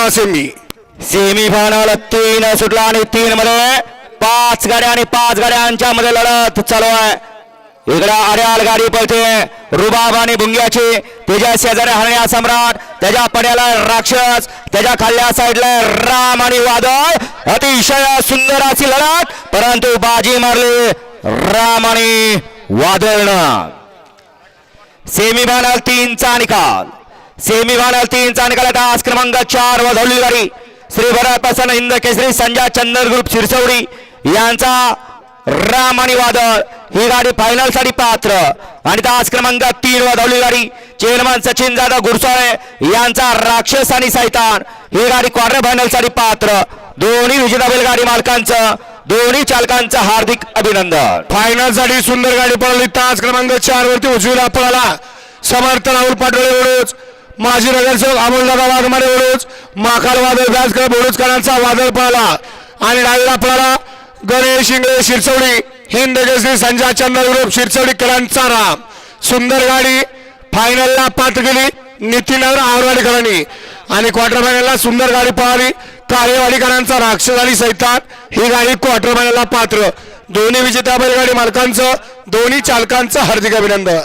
Semi final 3 सुटला आणि 3 मध्ये 5 गाड्या आणि 5 गाड्यांच्या मध्ये लढत चालू आहे। इकडे आड्याल गाडी पळते रुबाब आणि भुंग्याची, त्याच्या शेजारी हरण्या सम्राट, त्याच्या पड्याला राक्षस, त्याच्या खाल्ल्या साईडला राम आणि वादळ। अतिशय सुंदर अशी लढत, परंतु बाजी मारली राम आणि वादळनं। सेमीफायनल 3 चा निकाल, सेमीफायनल 3 चा निकाल। तास क्रमांक 4 व धवली गाडी श्री भरत प्रसन्न हिंद केसरी संजय चंदन ग्रुप शिरसवडी यांचा राम आणि वादळ ही गाडी फायनल साठी पात्र। आणि तास क्रमांक 3 व धवली गाडी चेअरमन सचिन जाधव गुरसाळे यांचा राक्षस आणि सैतान ही गाडी क्वार्टर फायनल साठी पात्र। दोन्ही विजेता बैलगाडी मालकांचं, दोन्ही चालकांचं हार्दिक अभिनंदन। फायनल साठी सुंदर गाडी पळाली। तास क्रमांक 4 वरती उजवीला पळाला समर्थ राहुल पाटोळे ओढूच, माजी नगरसेवक अमोलदादा वाघमारे ओढूच, माकाल वादळ व्यासकर बोडूचकरांचा वादळ पळाला। आणि डावीला पळाला गणेश इंगळे शिरसवडी हिंद केसरी संजय चंदन ग्रुप शिरसवडीकरांचा राम। सुंदर गाडी फायनलला पात्र गेली नितीन आवडवाडीकरांनी। आणि क्वार्टर फायनलला सुंदर गाडी पळाली कार्यवाडीकरांचा राक्षस आणि सैतान ही गाडी क्वार्टर फायनलला पात्र। दोन्ही विजेत्या बैलगाडी मालकांचं, दोन्ही चालकांचं हार्दिक अभिनंदन।